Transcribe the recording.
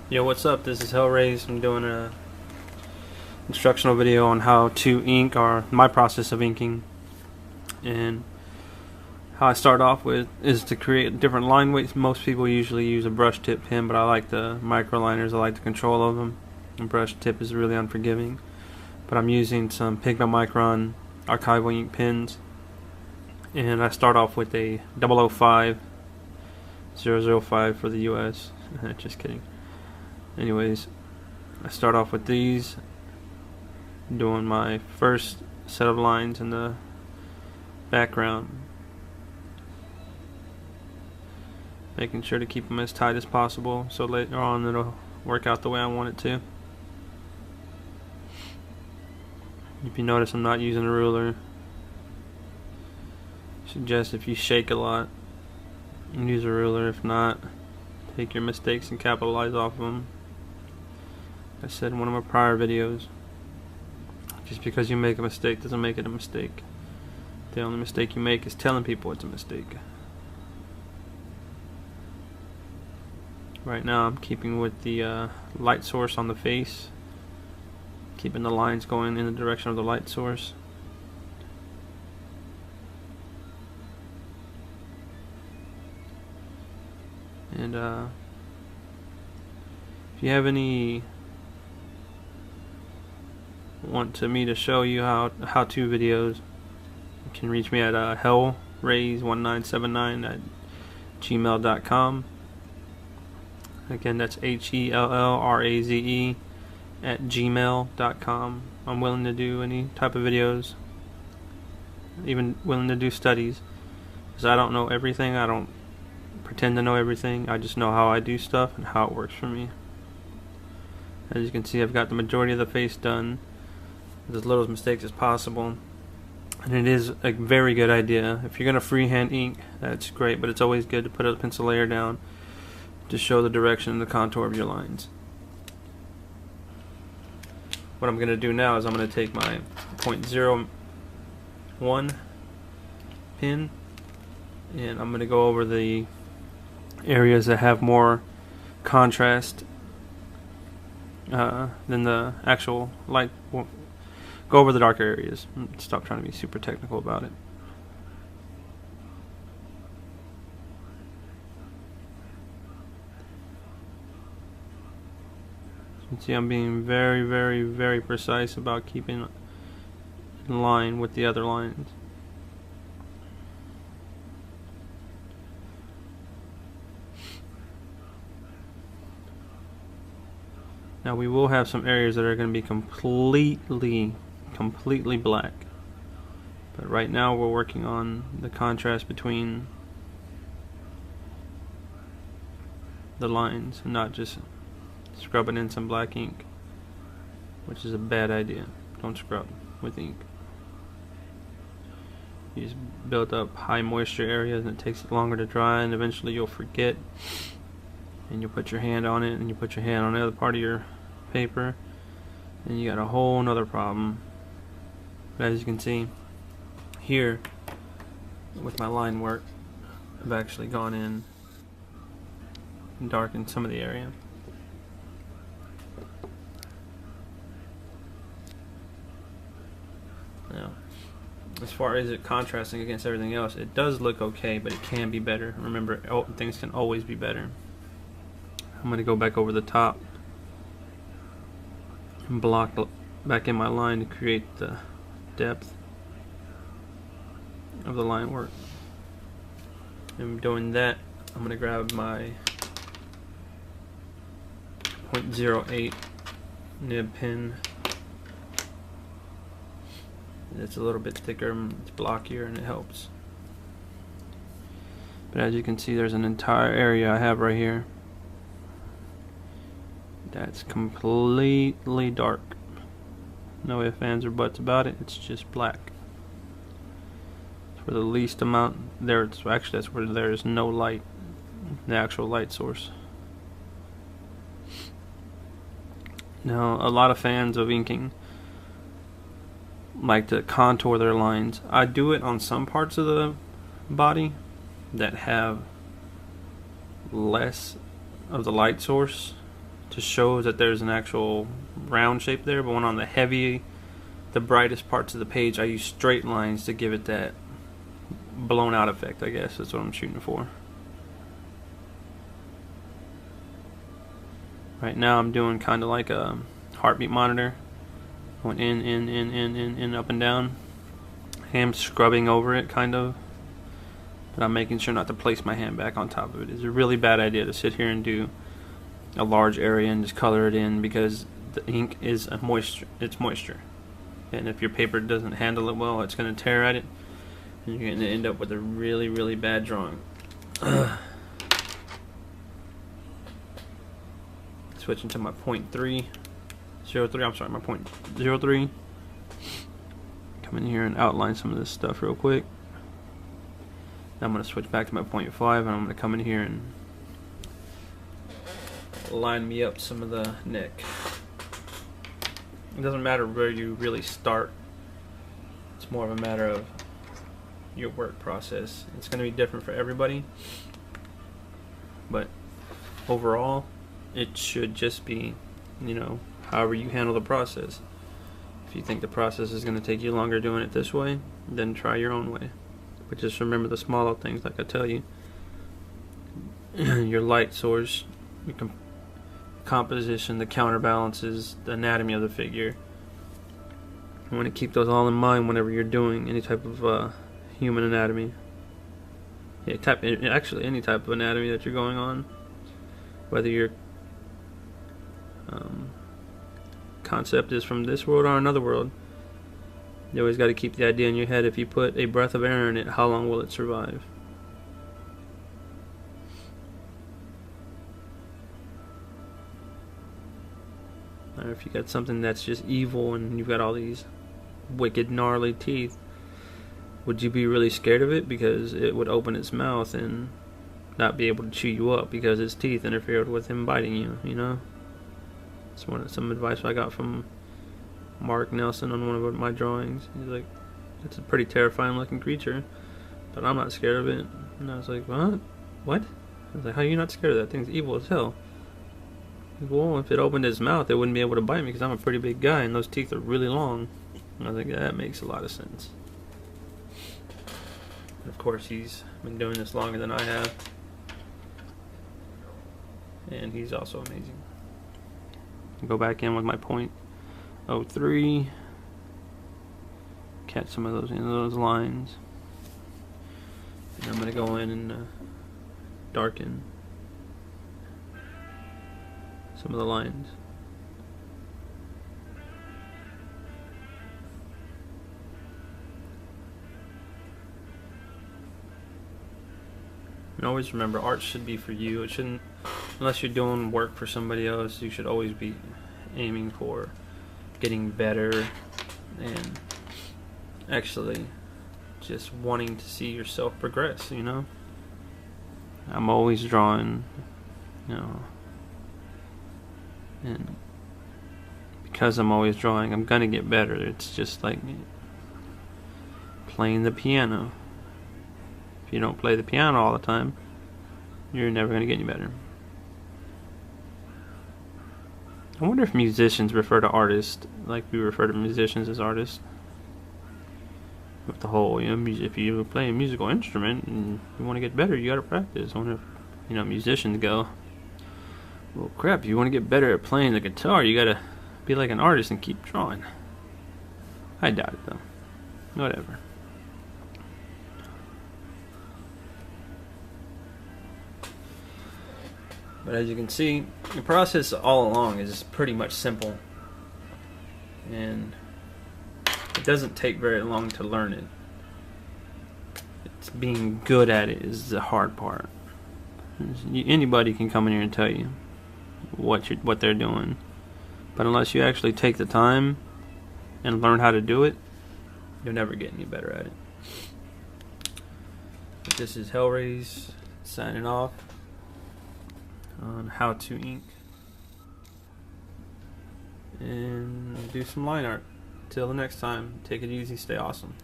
Yo, what's up? This is Hellraise. I'm doing a instructional video on how to ink, or my process of inking. And how I start off with is to create different line weights. Most people usually use a brush tip pen, but I like the micro liners. I like the control of them. And brush tip is really unforgiving. But I'm using some Pigment Micron archival ink pens. And I start off with a 005 005 for the US. Just kidding. Anyways, I start off with these, doing my first set of lines in the background, making sure to keep them as tight as possible so later on it'll work out the way I want it to. If you notice, I'm not using a ruler. I suggest if you shake a lot, use a ruler. If not, take your mistakes and capitalize off of them. I said in one of my prior videos, just because you make a mistake doesn't make it a mistake. The only mistake you make is telling people it's a mistake. Right now I'm keeping with the light source on the face, keeping the lines going in the direction of the light source. And if you have any me to show you how-to videos, you can reach me at hellraise1979 at gmail.com. Again, that's HELLRAZE at gmail.com. I'm willing to do any type of videos, even willing to do studies, because I don't know everything. I don't pretend to know everything. I just know how I do stuff and how it works for me. As you can see, I've got the majority of the face done with as little mistakes as possible, and it is a very good idea. If you're going to freehand ink, that's great, but it's always good to put a pencil layer down to show the direction and the contour of your lines. What I'm going to do now is I'm going to take my 0.01 pen and I'm going to go over the areas that have more contrast than the actual light. Go over the darker areas. Stop trying to be super technical about it. You can see I'm being very, very, very precise about keeping in line with the other lines. Now we will have some areas that are going to be completely black, but right now we're working on the contrast between the lines and not just scrubbing in some black ink, which is a bad idea. Don't scrub with ink. You just build up high moisture areas and it takes it longer to dry, and eventually you'll forget and you'll put your hand on it, and you put your hand on the other part of your paper and you got a whole nother problem. But as you can see here with my line work, I've actually gone in and darkened some of the area. Now, as far as it contrasting against everything else, it does look okay, but it can be better. Remember, things can always be better. I'm going to go back over the top and block back in my line to create the depth of the line work. And doing that, I'm going to grab my 0.08 nib pen. It's a little bit thicker, it's blockier, and it helps. But as you can see, there's an entire area I have right here that's completely dark. No ifs, ands, or buts about it. It's just black. It's for the least amount there. It's actually, that's where there is no light, the actual light source. Now, a lot of fans of inking like to contour their lines. I do it on some parts of the body that have less of the light source, to show that there's an actual round shape there, but when on the brightest parts of the page, I use straight lines to give it that blown out effect, I guess. That's what I'm shooting for. Right now I'm doing kind of like a heartbeat monitor, going in, up and down. I am scrubbing over it, kind of, but I'm making sure not to place my hand back on top of it. It's a really bad idea to sit here and do a large area and just color it in, because the ink is it's moisture, and if your paper doesn't handle it well, it's going to tear at it, and you're going to end up with a really bad drawing. Switching to my .303, I'm sorry, my .03. Come in here and outline some of this stuff real quick. Now I'm going to switch back to my .5, and I'm going to come in here and line me up some of the neck. It doesn't matter where you really start. It's more of a matter of your work process. It's going to be different for everybody, but overall it should just be, you know, however you handle the process. If you think the process is going to take you longer doing it this way, then try your own way. But just remember the smaller things, like I tell you. Your light source, your composition, the counterbalances, the anatomy of the figure. You want to keep those all in mind whenever you're doing any type of human anatomy. Yeah, actually any type of anatomy that you're going on. Whether your concept is from this world or another world, you always got to keep the idea in your head. If you put a breath of air in it, how long will it survive? Or if you got something that's just evil and you've got all these wicked gnarly teeth, would you be really scared of it because it would open its mouth and not be able to chew you up because its teeth interfered with him biting you, you know? It's some advice I got from Mark Nelson on one of my drawings. He's like, it's a pretty terrifying looking creature, but I'm not scared of it. And I was like, what? I was like, how are you not scared of that? Thing's evil as hell. Like, well, if it opened its mouth, it wouldn't be able to bite me because I'm a pretty big guy and those teeth are really long. And I think that makes a lot of sense. And of course, he's been doing this longer than I have, and he's also amazing. Go back in with my .03, catch some of those lines, and I'm going to go in and darken some of the lines. And always remember, art should be for you. It shouldn't, unless you're doing work for somebody else, you should always be aiming for getting better and actually just wanting to see yourself progress, you know? I'm always drawing, you know, and because I'm always drawing, I'm gonna get better. It's just like playing the piano. If you don't play the piano all the time, you're never going to get any better. I wonder if musicians refer to artists like we refer to musicians as artists. With the whole, you know, if you play a musical instrument and you want to get better, you got to practice. I wonder if, you know, musicians go, well, crap, if you want to get better at playing the guitar, you got to be like an artist and keep drawing. I doubt it, though. Whatever. But as you can see, the process all along is pretty much simple, and it doesn't take very long to learn it. It's being good at it is the hard part. Anybody can come in here and tell you what they're doing, but unless you actually take the time and learn how to do it, you'll never get any better at it. But this is Hellraise signing off on how to ink and do some line art. Till the next time, take it easy, stay awesome.